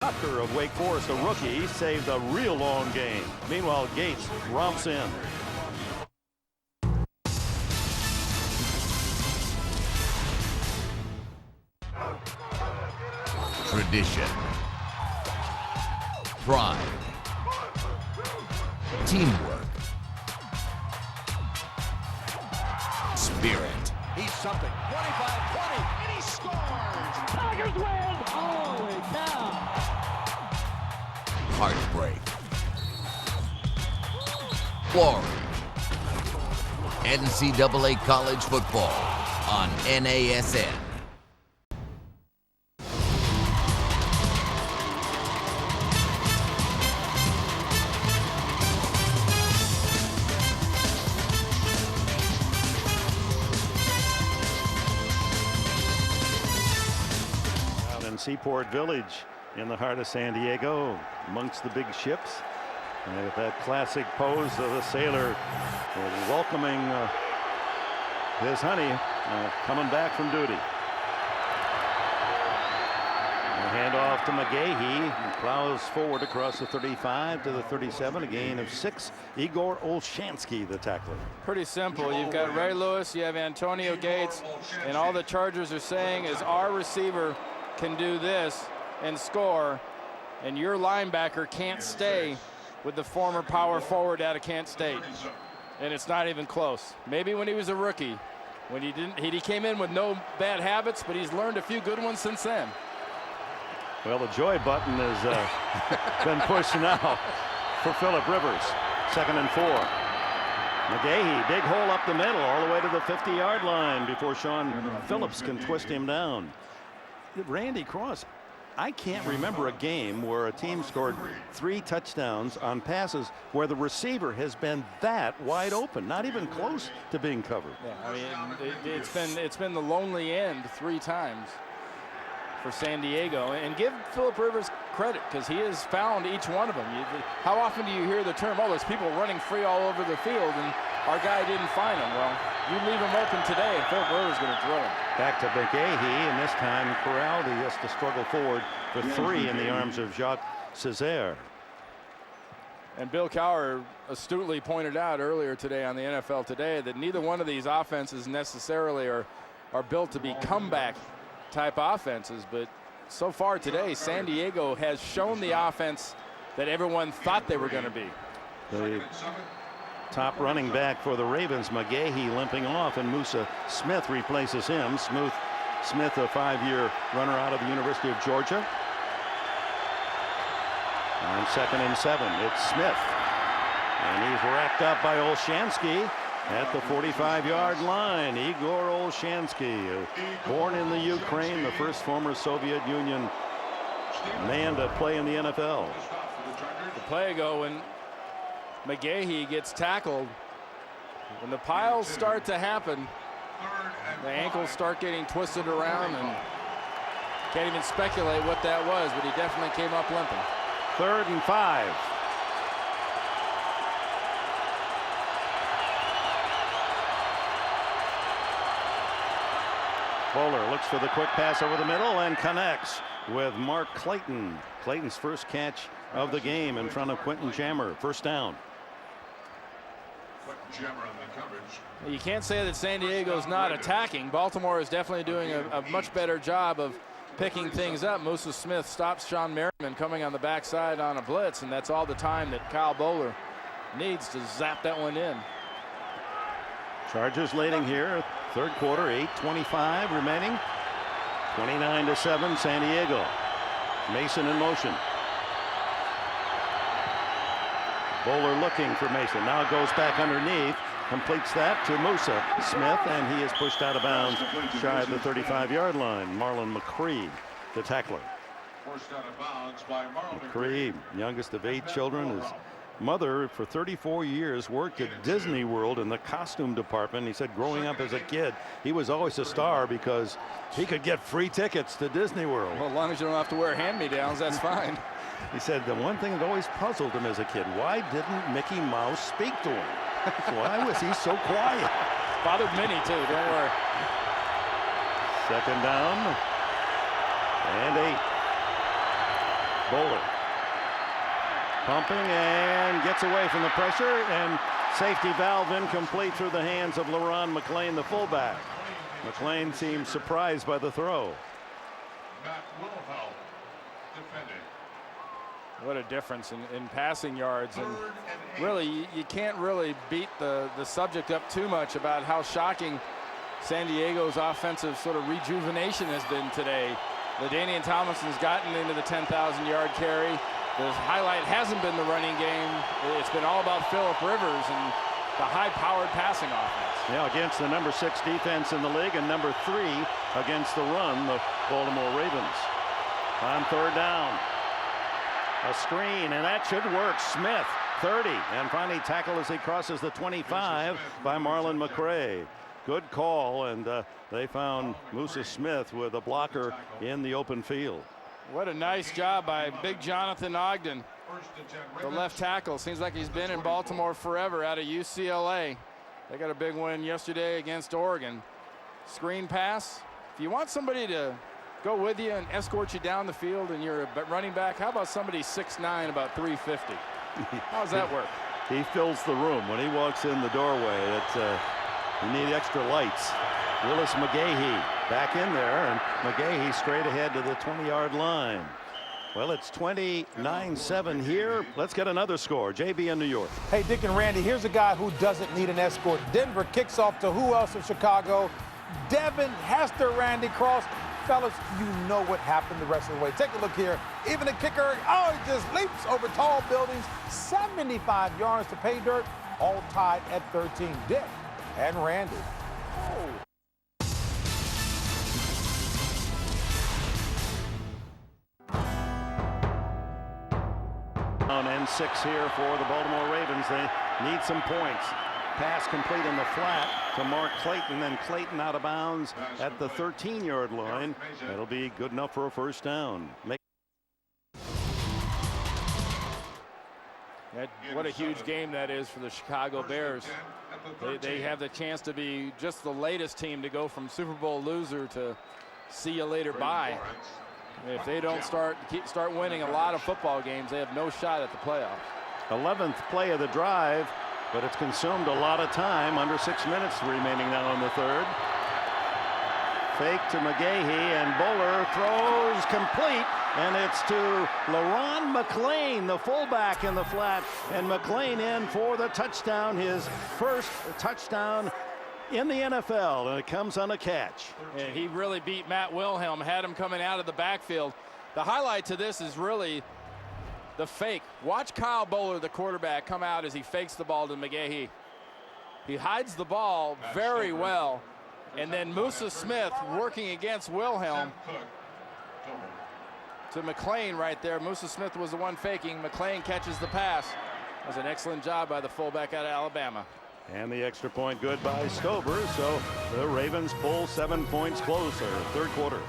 Tucker of Wake Forest, a rookie, saved a real long game. Meanwhile, Gates romps in. Tradition, pride, teamwork, spirit. He's something. 25-20, and he scores! Tigers win! Holy cow! Heartbreak, glory. NCAA college football on NASN. Seaport Village in the heart of San Diego, amongst the big ships, and with that classic pose of the sailor welcoming his honey coming back from duty. A handoff to McGahee, plows forward across the 35 to the 37, a gain of 6. Igor Olshansky, the tackler. Pretty simple. You've got Ray Lewis, you have Antonio Gates, and all the Chargers are saying is our receiver can do this and score, and your linebacker can't stay with the former power forward out of Kent State, and it's not even close. Maybe when he was a rookie, when he came in with no bad habits, but he's learned a few good ones since then. Well, the joy button has been pushed now for Phillip Rivers. 2nd and 4. McGahee, big hole up the middle, all the way to the 50-yard line before Sean Phillips can twist him down. Randy Cross, I can't remember a game where a team scored 3 touchdowns on passes where the receiver has been that wide open, not even close to being covered. Yeah, I mean, it's been the lonely end 3 times for San Diego, and give Phillip Rivers credit because he has found each one of them. How often do you hear the term, oh, there's people running free all over the field and our guy didn't find him? Well, you leave him open today and Phillip Rivers is going to drill him. Back to McGahee, and this time corralled. He has to struggle forward for 3 in the arms of Jacques Césaire. And Bill Cowher astutely pointed out earlier today on the NFL Today that neither one of these offenses necessarily are built to be comeback type offenses, but so far today San Diego has shown the offense that everyone thought they were going to be. The top running back for the Ravens, McGahee, limping off, and Musa Smith replaces him. Smith, a 5-year runner out of the University of Georgia. On 2nd and 7, it's Smith, and he's wrapped up by Olshansky at the 45-yard line. Igor Olshansky, born in the Ukraine, the first former Soviet Union man to play in the NFL. The play ago when McGahee gets tackled, when the piles start to happen, the ankles start getting twisted around, and can't even speculate what that was, but he definitely came up limping. 3rd and 5. Bowler looks for the quick pass over the middle and connects with Mark Clayton. Clayton's first catch of the game in front of Quentin Jammer. 1st down. You can't say that San Diego's not attacking. Baltimore is definitely doing a much better job of picking things up. Musa Smith stops Sean Merriman coming on the backside on a blitz, and that's all the time that Kyle Bowler needs to zap that one in. Chargers leading here, 3rd quarter, 8:25 remaining. 29-7 San Diego. Mason in motion. Bowler looking for Mason. Now goes back underneath. Completes that to Musa Smith, and he is pushed out of bounds shy of the 35-yard line. Marlon McCree, the tackler. McCree, youngest of 8 children. His mother, for 34 years, worked at Disney World in the costume department. He said growing up as a kid, he was always a star because he could get free tickets to Disney World. Well, as long as you don't have to wear hand-me-downs, that's fine. He said the one thing that always puzzled him as a kid, why didn't Mickey Mouse speak to him? Why was he so quiet? Bothered Minnie, too, don't worry. 2nd down and 8. Bowler pumping and gets away from the pressure, and safety valve incomplete through the hands of LeRon McClain, the fullback. McClain seems surprised by the throw. What a difference in passing yards, and really you can't really beat the subject up too much about how shocking San Diego's offensive sort of rejuvenation has been today. LaDainian Tomlinson's gotten into the 10,000-yard carry. The highlight hasn't been the running game. It's been all about Phillip Rivers and the high-powered passing offense. Yeah, against the number 6 defense in the league and number 3 against the run, the Baltimore Ravens. On third down, a screen, and that should work. Smith, 30, and finally tackled as he crosses the 25 by Marlon McRae. Good call, and they found Musa Smith with a blocker in the open field. What a nice job by big Jonathan Ogden, the left tackle. Seems like he's been in Baltimore forever out of UCLA. They got a big win yesterday against Oregon. Screen pass. If you want somebody to go with you and escort you down the field and you're a running back, how about somebody 6'9", about 350? How does that work? He fills the room. When he walks in the doorway, you need extra lights. Willis McGahee back in there, and McGahee straight ahead to the 20-yard line. Well, it's 29-7 here. Let's get another score. JB in New York. Hey, Dick and Randy, here's a guy who doesn't need an escort. Denver kicks off to who else in Chicago? Devin Hester, Randy Cross. Fellas, you know what happened the rest of the way. Take a look here. Even the kicker, he just leaps over tall buildings. 75 yards to pay dirt, all tied at 13. Dick and Randy. Oh. On N6 here for the Baltimore Ravens. They need some points. Pass complete in the flat to Mark Clayton, then Clayton out of bounds at the 13-yard line. That'll be good enough for a first down. What a huge game that is for the Chicago Bears. They have the chance to be just the latest team to go from Super Bowl loser to see you later bye. If they don't start winning a lot of football games, they have no shot at the playoffs. 11th play of the drive, but it's consumed a lot of time. Under 6 minutes remaining now in the third. Fake to McGahee, and Bowler throws complete, and it's to LeRon McClain, the fullback in the flat, and McClain in for the touchdown, his first touchdown in the NFL, and it comes on a catch. And he really beat Matt Wilhelm, had him coming out of the backfield. The highlight to this is really the fake. Watch Kyle Bowler, the quarterback, come out as he fakes the ball to McGahee. He hides the ball very well, and then Musa Smith working against Wilhelm to McClain right there. Musa Smith was the one faking. McClain catches the pass. That was an excellent job by the fullback out of Alabama. And the extra point good by Stover, so the Ravens pull 7 points closer. Third quarter.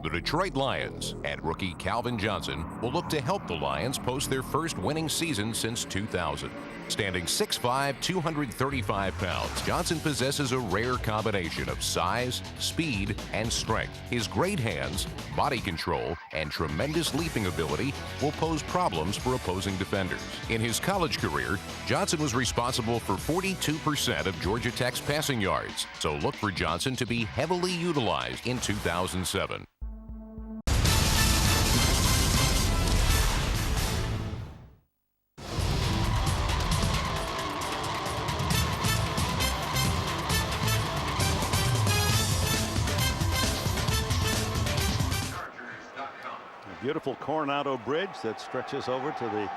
The Detroit Lions and rookie Calvin Johnson will look to help the Lions post their first winning season since 2000. Standing 6'5", 235 pounds, Johnson possesses a rare combination of size, speed, and strength. His great hands, body control, and tremendous leaping ability will pose problems for opposing defenders. In his college career, Johnson was responsible for 42% of Georgia Tech's passing yards, so look for Johnson to be heavily utilized in 2007. Beautiful Coronado Bridge that stretches over to the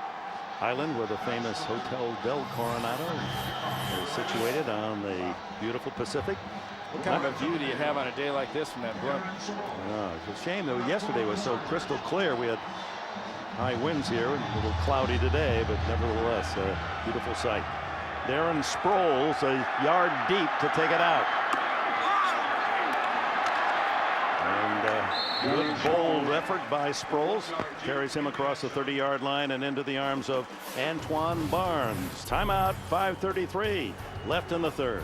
island where the famous Hotel del Coronado is situated on the beautiful Pacific. What kind of a view do you have on a day like this from that blimp? It's a shame that yesterday was so crystal clear. We had high winds here, a little cloudy today, but nevertheless a beautiful sight. Darren Sproles a yard deep to take it out. Good bold effort by Sproles. Carries him across the 30-yard line and into the arms of Antoine Barnes. Timeout, 5:33. left in the third.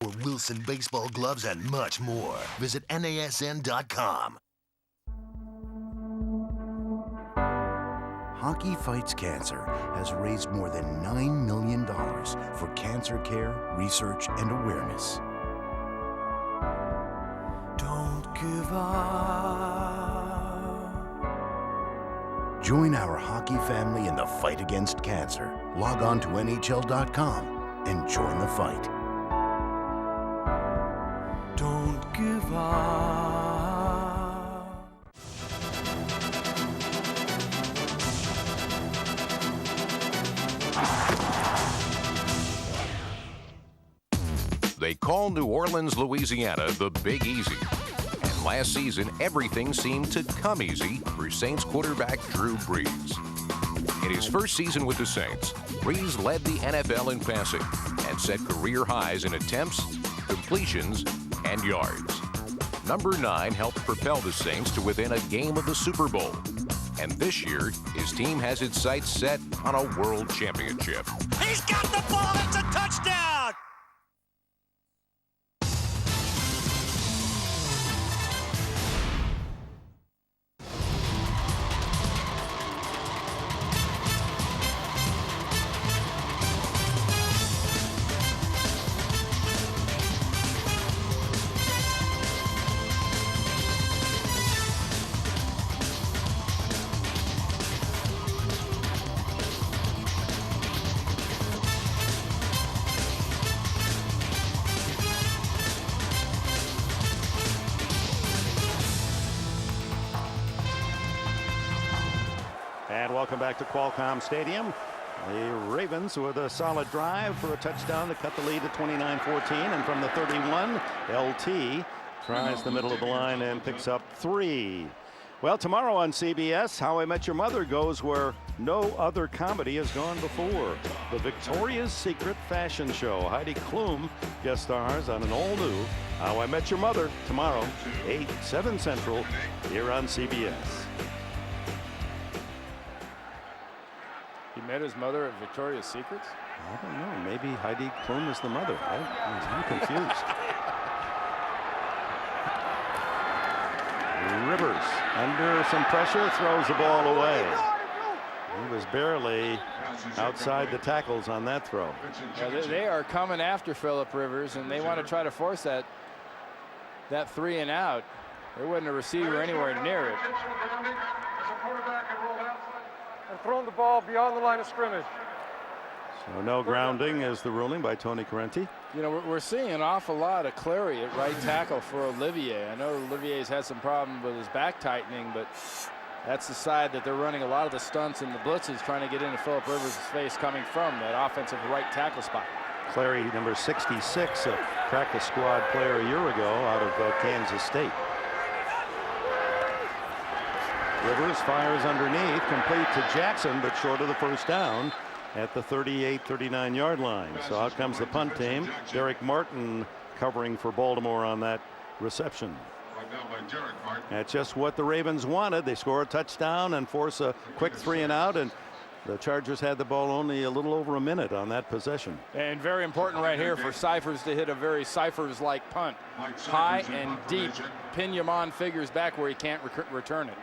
For Wilson baseball gloves and much more, visit NASN.com. Hockey Fights Cancer has raised more than $9 million for cancer care, research, and awareness. Don't give up. Join our hockey family in the fight against cancer. Log on to NHL.com and join the fight. Don't give up. They call New Orleans, Louisiana the Big Easy. And last season, everything seemed to come easy for Saints quarterback Drew Brees. In his first season with the Saints, Brees led the NFL in passing and set career highs in attempts, completions, and yards. Number 9 helped propel the Saints to within a game of the Super Bowl. And this year, his team has its sights set on a world championship. He's got the ball. It's a touchdown. And welcome back to Qualcomm Stadium. The Ravens with a solid drive for a touchdown to cut the lead to 29-14. And from the 31, LT tries the middle of the line and picks up 3. Well, tomorrow on CBS, How I Met Your Mother goes where no other comedy has gone before. The Victoria's Secret fashion show. Heidi Klum guest stars on an all-new How I Met Your Mother tomorrow, 8, 7 Central, here on CBS. He met his mother at Victoria's Secrets? I don't know. Maybe Heidi Klum is the mother. I'm confused. Rivers under some pressure throws the ball away. He was barely outside the tackles on that throw. Yeah, they are coming after Phillip Rivers, and they want to try to force that 3 and out. There wasn't a receiver anywhere near it. And thrown the ball beyond the line of scrimmage. So no grounding is the ruling by Tony Correnti. You know, we're seeing an awful lot of Clary at right tackle for Olivier. I know Olivier's had some problem with his back tightening, but that's the side that they're running a lot of the stunts and the blitzes trying to get into Phillip Rivers' face coming from that offensive right tackle spot. Clary, number 66, a practice squad player a year ago out of Kansas State. Rivers fires underneath, complete to Jackson, but short of the first down at the 38-39 yard line. So out comes the punt team. Derek Martin covering for Baltimore on that reception. That's just what the Ravens wanted. They score a touchdown and force a quick 3 and out, and the Chargers had the ball only a little over a minute on that possession. And very important right here for Cyphers to hit a very Cyphers-like punt. High and deep. Pin Yamon Figures back where he can't return it.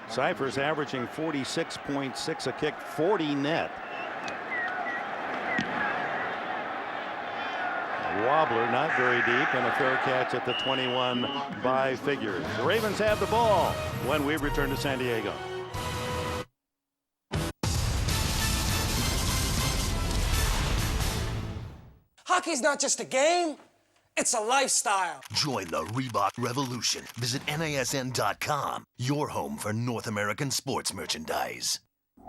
Cyphers averaging 46.6 a kick, 40 net. A wobbler, not very deep, and a fair catch at the 21 by Figures. The Ravens have the ball when we return to San Diego. Hockey's not just a game, it's a lifestyle. Join the Reebok revolution. Visit NASN.com, your home for North American sports merchandise.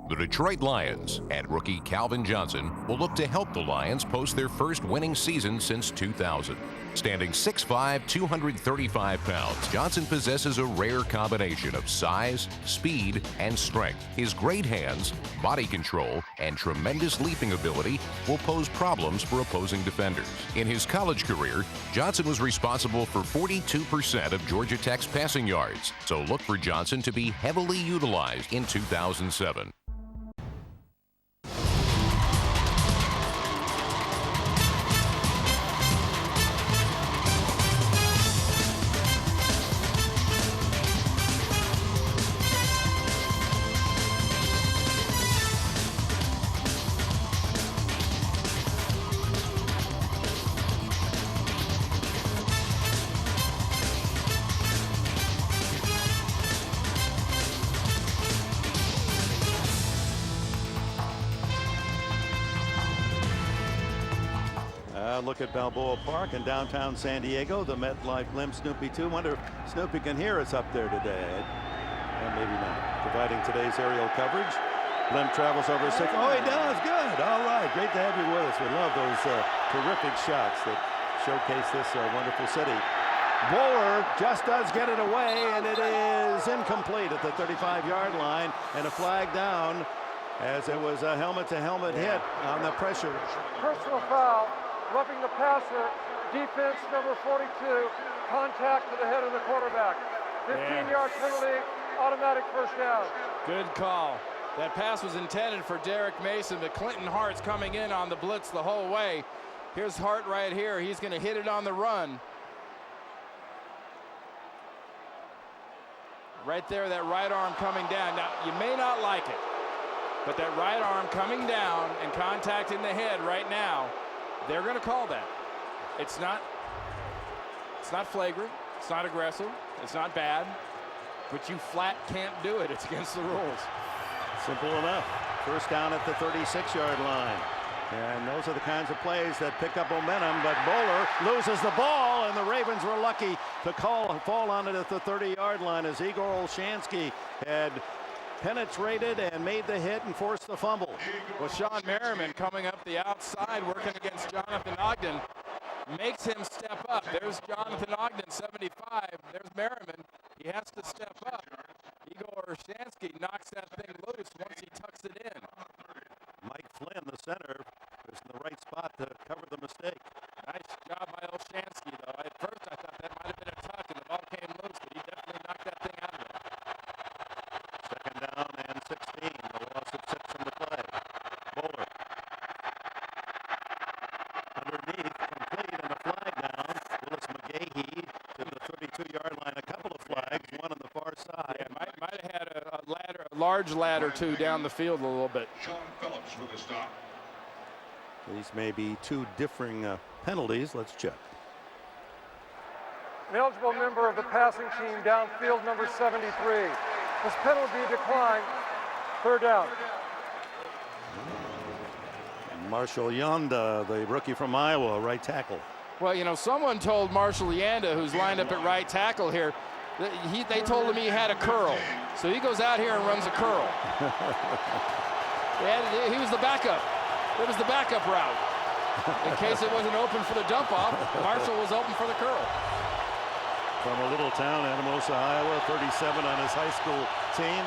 The Detroit Lions and rookie Calvin Johnson will look to help the Lions post their first winning season since 2000. Standing 6'5", 235 pounds, Johnson possesses a rare combination of size, speed, and strength. His great hands, body control, and tremendous leaping ability will pose problems for opposing defenders. In his college career, Johnson was responsible for 42% of Georgia Tech's passing yards, so look for Johnson to be heavily utilized in 2007. Look at Balboa Park in downtown San Diego, the MetLife Limb Snoopy 2. Wonder if Snoopy can hear us up there today. And maybe not. Providing today's aerial coverage. Limb travels over 6. Oh, he does. Good. All right. Great to have you with us. We love those terrific shots that showcase this wonderful city. Bowler just does get it away, and it is incomplete at the 35-yard line, and a flag down as it was a helmet-to-helmet hit on the pressure. Personal foul. Roughing the passer, defense number 42, contact to the head of the quarterback. 15-yard penalty, automatic first down. Good call. That pass was intended for Derek Mason, but Clinton Hart's coming in on the blitz the whole way. Here's Hart right here. He's going to hit it on the run. Right there, that right arm coming down. Now, you may not like it, but that right arm coming down and contact in the head right now, they're going to call that. It's not flagrant. It's not aggressive. It's not bad. But you flat can't do it. It's against the rules. Simple enough. First down at the 36-yard line. And those are the kinds of plays that pick up momentum. But Bowler loses the ball, and the Ravens were lucky to fall on it at the 30-yard line as Igor Olshansky had penetrated and made the hit and forced the fumble. Well, Sean Merriman coming up the outside, working against Jonathan Ogden, makes him step up. There's Jonathan Ogden, 75. There's Merriman. He has to step up. Igor Olshansky knocks that thing loose once he tucks it in. Mike Flynn, the center, is in the right spot to cover the mistake. Nice job by Olshansky, though. At first, I thought that might have been a tuck, and the ball came loose, but he definitely knocked that thing out of it. Second down and 16. The loss of 6 on the play. Bowler. Underneath, complete, and a flag down. Willis McGahee to the 32-yard line. A couple of flags, one on the far side. Yeah, might have had a large ladder, too, down the field a little bit. These may be two differing penalties. Let's check. An eligible member of the passing team downfield, number 73. This penalty declined. Third down. Marshall Yonda, the rookie from Iowa, right tackle. Well, you know, someone told Marshall Yanda, who's lined up at right tackle here, that they told him he had a curl. So he goes out here and runs a curl. He was the backup. It was the backup route. In case it wasn't open for the dump off, Marshall was open for the curl. From a little town, Anamosa, Iowa, 37 on his high school team.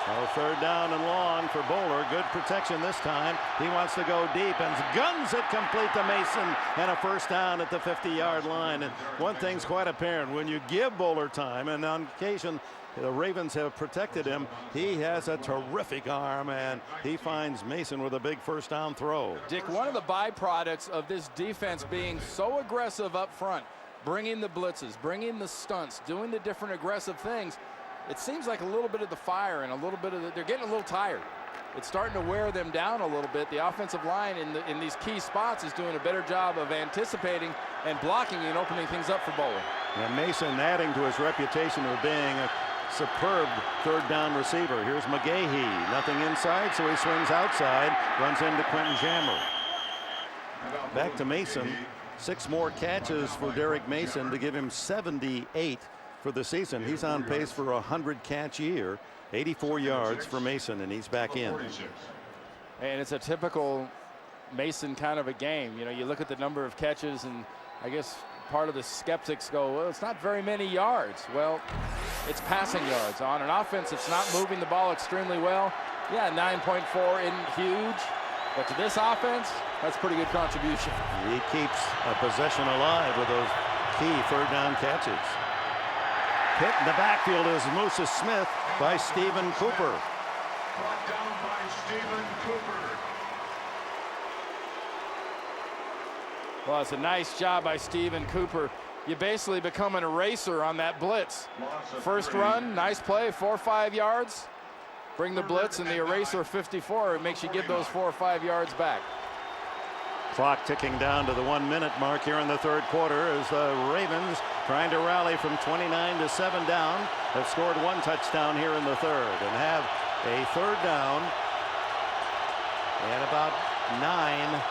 So third down and long for Bowler. Good protection this time. He wants to go deep and guns it complete to Mason, and a first down at the 50-yard line. And one thing's quite apparent. When you give Bowler time, and on occasion the Ravens have protected him, he has a terrific arm, and he finds Mason with a big first down throw. Dick, one of the byproducts of this defense being so aggressive up front, bringing the blitzes, bringing the stunts, doing the different aggressive things, it seems like a little bit of the fire and a little bit of they're getting a little tired. It's starting to wear them down a little bit. The offensive line in these key spots is doing a better job of anticipating and blocking and opening things up for Bowler. And Mason adding to his reputation of being a superb third down receiver. Here's McGahee. Nothing inside, so he swings outside, runs into Quentin Jammer. Back to Mason. 6 more catches for Derek Mason to give him 78 for for the season. He's on pace for a 100-catch year, 84 yards for Mason, and he's back in. And it's a typical Mason kind of a game. You know, you look at the number of catches, and I guess part of the skeptics go, well, it's not very many yards. Well, it's passing yards. On an offense, it's not moving the ball extremely well. Yeah, 9.4 isn't huge, but to this offense, that's pretty good contribution. He keeps a possession alive with those key third down catches. Hit in the backfield is Moses Smith by Stephen Cooper. Brought down by Stephen Cooper. Well, it's a nice job by Stephen Cooper. You basically become an eraser on that blitz. First run, nice play, 4 or 5 yards. Bring the blitz and the eraser 54. It makes you give those 4 or 5 yards back. Clock ticking down to the 1-minute mark here in the third quarter as the Ravens trying to rally from 29 to 7 down. Have scored 1 touchdown here in the third and have a third down and about 9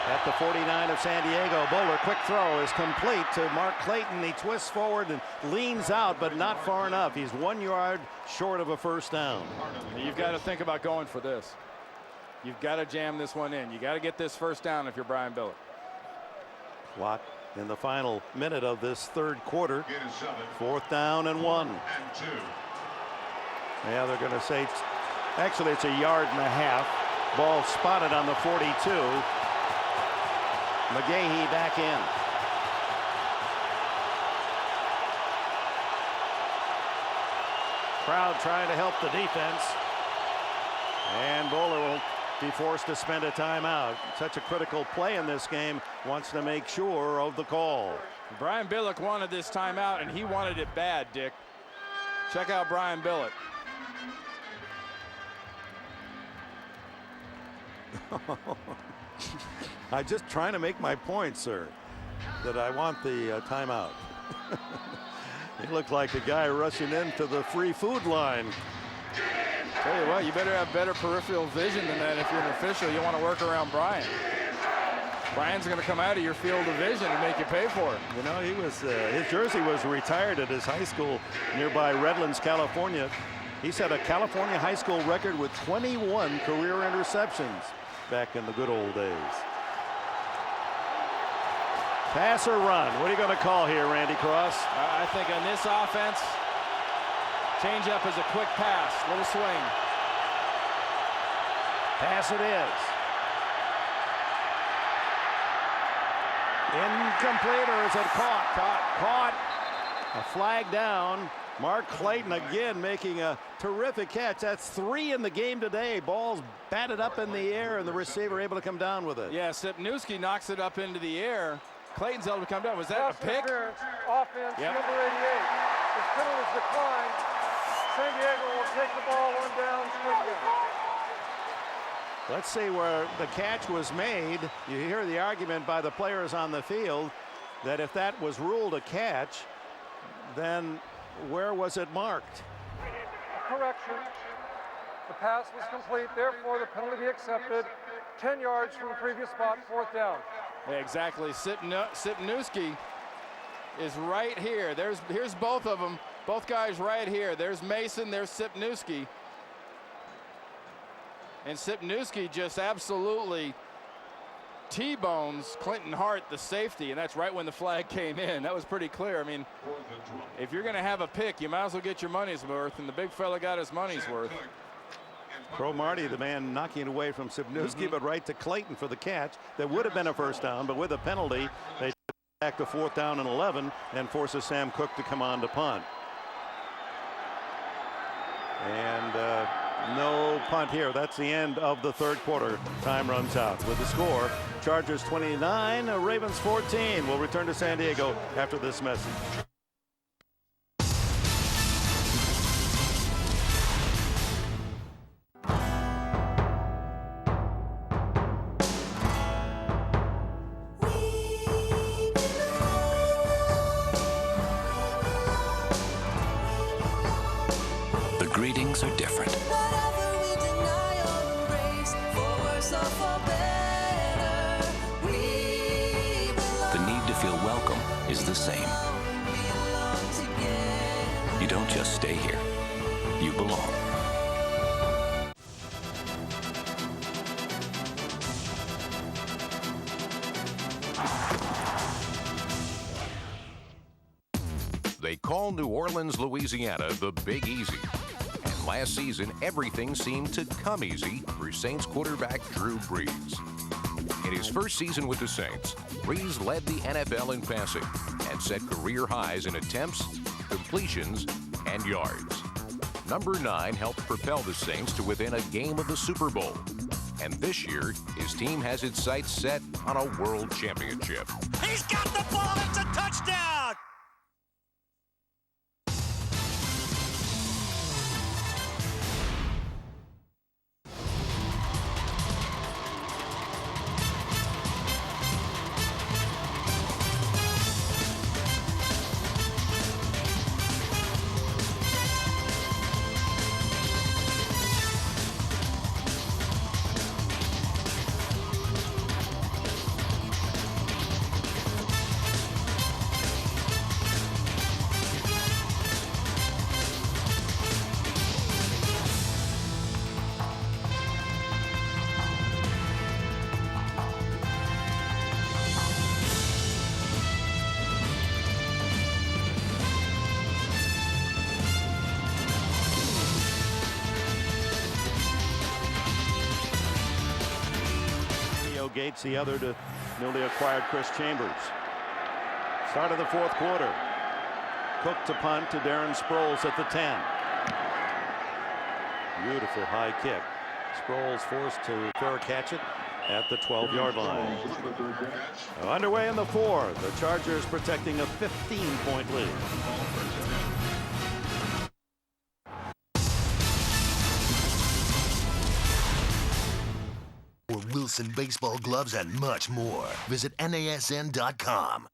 at the 49 of San Diego. Bowler, quick throw is complete to Mark Clayton. He twists forward and leans out, but not far enough. He's 1 yard short of a first down. You've got to think about going for this. You've got to jam this one in. You got to get this first down if you're Brian Billick. Clock in the final minute of this third quarter. 4th down and 1. Yeah, they're going to say, actually it's a yard and a half. Ball spotted on the 42. McGahee back in. Crowd trying to help the defense. And Bowler will be forced to spend a timeout. Such a critical play in this game. Wants to make sure of the call. Brian Billick wanted this timeout, and he wanted it bad, Dick. Check out Brian Billick. I'm just trying to make my point, sir, that I want the timeout. He looked like a guy rushing into the free food line. Tell you what, you better have better peripheral vision than that if you're an official. You want to work around Brian. Brian's going to come out of your field of vision and make you pay for it. You know, he was his jersey was retired at his high school nearby Redlands, California. He set a California high school record with 21 career interceptions back in the good old days. Pass or run? What are you going to call here, Randy Cross? I think on this offense, change up is a quick pass, little swing. Pass it is. Incomplete, or is it caught? Caught. A flag down. Mark Clayton again making a terrific catch. That's 3 in the game today. Ball's batted up in the air and the receiver able to come down with it. Yeah, Sipniewski knocks it up into the air. Clayton's able to come down. Was that a pick? Offense, Yep. number 88. His penalties declined. San Diego will take the ball 1 down, split down. Let's see where the catch was made. You hear the argument by the players on the field that if that was ruled a catch, then where was it marked? Correction. The pass was complete, therefore the penalty be accepted. 10 yards from the previous spot, 4th down. Yeah, exactly. Sipniewski is right here. Here's both of them. Both guys right here. There's Mason, there's Sipniewski. And Sipniewski just absolutely T-bones Clinton Hart, the safety, and that's right when the flag came in. That was pretty clear. I mean, if you're going to have a pick, you might as well get your money's worth, and the big fella got his money's worth. Cromartie, the man knocking it away from Sipniewski, but right to Clayton for the catch. That would have been a first down, but with a penalty, they take back to 4th down and 11 and forces Sam Cook to come on to punt. And no punt here. That's the end of the third quarter. Time runs out. With the score, Chargers 29, Ravens 14. We'll return to San Diego after this message. The greetings are different. The need to feel welcome is the same. don't just stay here. You belong. They call New Orleans, Louisiana, the Big Easy. And last season, everything seemed to come easy for Saints quarterback Drew Brees. In his first season with the Saints, Brees led the NFL in passing and set career highs in attempts, completions, and yards. Number 9 helped propel the Saints to within a game of the Super Bowl. And this year, his team has its sights set on a world championship. He's got the ball. It's a touchdown. Gates, the other to newly acquired Chris Chambers. Start of the fourth quarter. Cook to punt to Darren Sproles at the 10. Beautiful high kick. Sproles forced to fair catch it at the 12-yard line. Underway in the fourth. The Chargers protecting a 15-point lead. For Wilson baseball gloves and much more, visit NASN.com.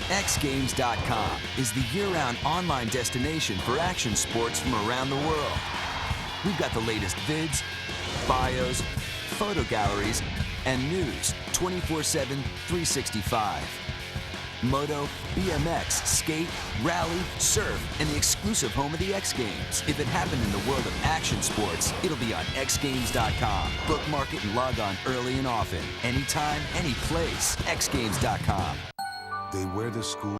XGames.com is the year-round online destination for action sports from around the world. We've got the latest vids, bios, photo galleries, and news 24/7, 365. Moto, BMX, skate, rally, surf, and the exclusive home of the X Games. If it happened in the world of action sports, it'll be on XGames.com. Bookmark it and log on early and often. Anytime, any place. XGames.com. They wear the school.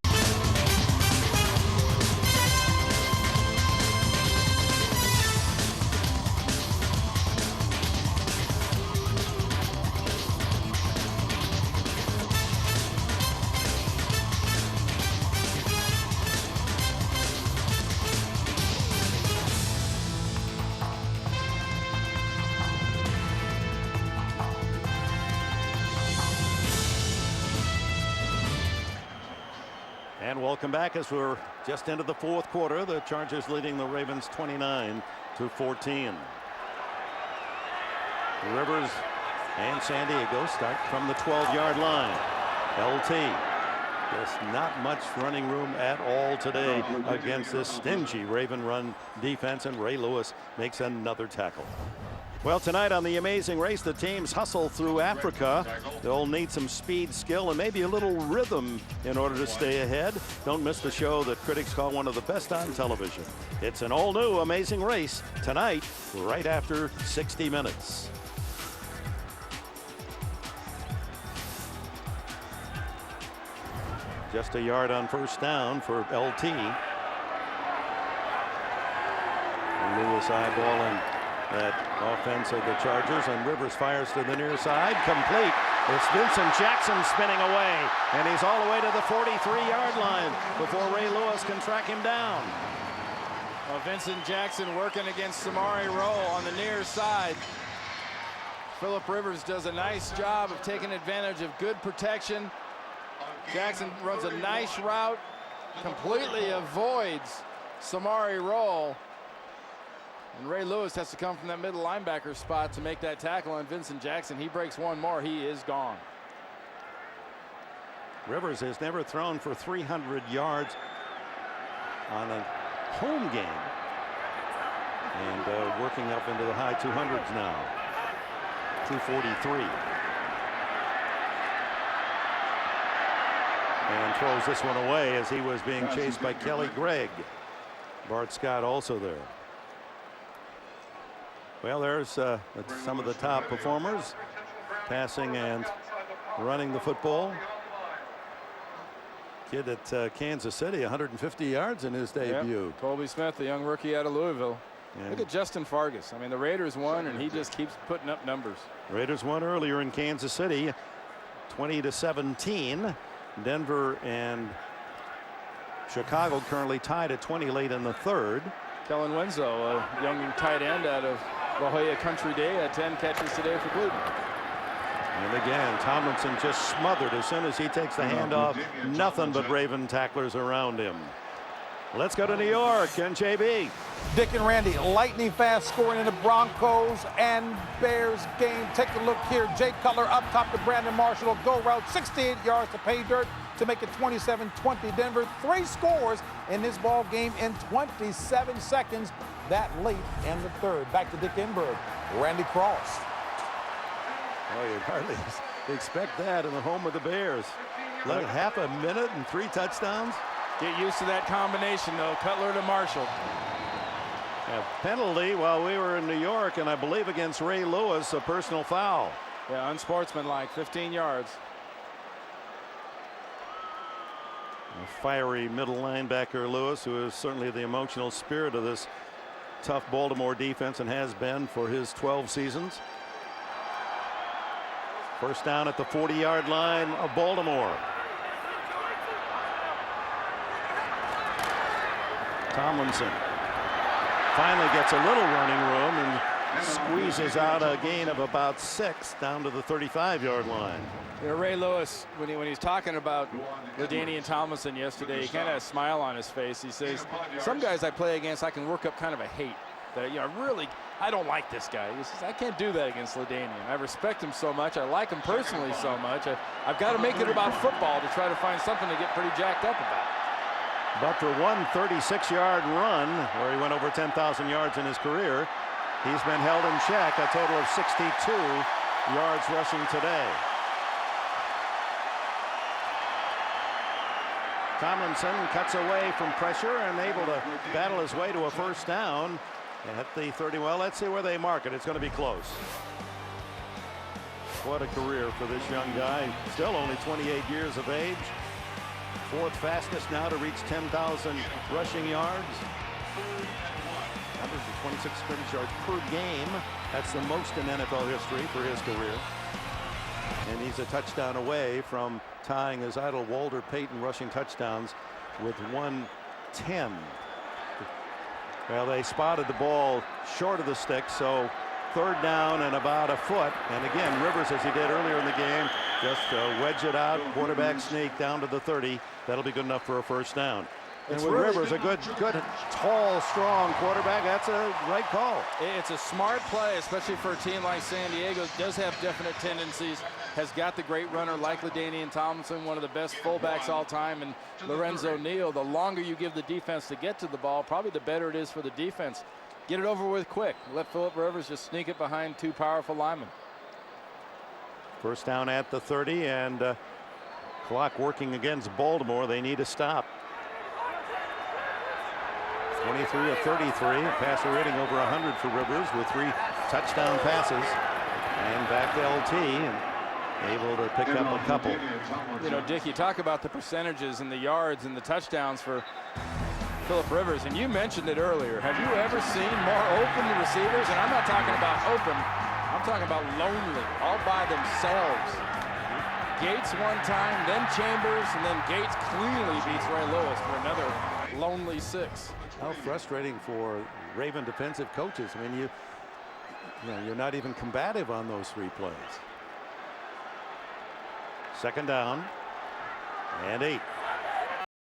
And welcome back as we're just into the fourth quarter. The Chargers leading the Ravens 29-14. Rivers and San Diego start from the 12-yard line. LT. Just not much running room at all today against this stingy Raven run defense, and Ray Lewis makes another tackle. Well, tonight on The Amazing Race, the teams hustle through Africa. They'll need some speed, skill, and maybe a little rhythm in order to stay ahead. Don't miss the show that critics call one of the best on television. It's an all-new Amazing Race tonight, right after 60 minutes. Just a yard on first down for LT. And Lewis eyeballing that offense of the Chargers, and Rivers fires to the near side, complete. It's Vincent Jackson spinning away, and he's all the way to the 43-yard line before Ray Lewis can track him down. Well, Vincent Jackson working against Samari Rowe on the near side. Phillip Rivers does a nice job of taking advantage of good protection. Jackson runs a nice route, completely avoids Samari Rowe. And Ray Lewis has to come from that middle linebacker spot to make that tackle on Vincent Jackson. He breaks one more, he is gone. Rivers has never thrown for 300 yards on a home game. And working up into the high 200s now. 243. and throws this one away as he was being chased by Kelly Gregg. Bart Scott also there. Well, there's some of the top performers passing and running the football. Kid at Kansas City, 150 yards in his debut. Yep. Colby Smith, the young rookie out of Louisville. Yeah. Look at Justin Fargas. I mean, the Raiders won, and he just keeps putting up numbers. Raiders won earlier in Kansas City, 20-17. Denver and Chicago currently tied at 20 late in the third. Kellen Winslow, a young tight end out of La Jolla Country Day, had 10 catches today for Cleveland. And again, Tomlinson just smothered as soon as he takes the handoff. Nothing but Raven tacklers around him. Let's go to New York and JB. Dick and Randy, lightning fast scoring in the Broncos and Bears game. Take a look here. Jay Cutler up top to Brandon Marshall. Go route 68 yards to pay dirt to make it 27-20 Denver. 3 scores in this ball game in 27 seconds that late in the third. Back to Dick Enberg. Randy Cross. Oh, you'd hardly expect that in the home of the Bears. Look, half a minute and 3 touchdowns. Get used to that combination, though. Cutler to Marshall. A penalty while we were in New York, and I believe against Ray Lewis, a personal foul. Yeah, unsportsmanlike, 15 yards. A fiery middle linebacker Lewis, who is certainly the emotional spirit of this tough Baltimore defense and has been for his 12 seasons. First down at the 40-yard line of Baltimore. Tomlinson finally gets a little running room and squeezes out a gain of about 6 down to the 35-yard line. You know, Ray Lewis, when he's talking about LaDainian Tomlinson yesterday, he kind of had a smile on his face. He says, some guys I play against, I can work up kind of a hate. That, you know, really, I don't like this guy. He says, I can't do that against LaDainian. I respect him so much. I like him personally so much. I've got to make it about football to try to find something to get pretty jacked up about. But for one 36-yard run, where he went over 10,000 yards in his career, he's been held in check, a total of 62 yards rushing today. Tomlinson cuts away from pressure and able to battle his way to a first down at the 30. Well, let's see where they mark it. It's going to be close. What a career for this young guy. Still only 28 years of age. 4th fastest now to reach 10,000 rushing yards. Average of 26 scrimmage yards per game. That's the most in NFL history for his career. And he's a touchdown away from tying his idol Walter Payton rushing touchdowns with 110. Well, they spotted the ball short of the stick, so 3rd down and about a foot. And again, Rivers, as he did earlier in the game, just wedge it out, quarterback sneak down to the 30. That'll be good enough for a first down. And with Rivers, a good, tall, strong quarterback, that's a right call. It's a smart play, especially for a team like San Diego. Does have definite tendencies. Has got the great runner like LaDainian Tomlinson, one of the best fullbacks all time, and Lorenzo Neal. The longer you give the defense to get to the ball, probably the better it is for the defense. Get it over with quick. Let Phillip Rivers just sneak it behind 2 powerful linemen. First down at the 30, and clock working against Baltimore. They need a stop. 23 of 33, passer rating over 100 for Rivers with 3 touchdown passes, and back to LT and able to pick up a couple. You know, Dick, you talk about the percentages and the yards and the touchdowns for Phillip Rivers, and you mentioned it earlier. Have you ever seen more open receivers? And I'm not talking about open, I'm talking about lonely, all by themselves. Gates one time, then Chambers, and then Gates cleanly beats Ray Lewis for another lonely 6. How frustrating for Raven defensive coaches. I mean, you're not even combative on those 3 plays. 2nd down and 8.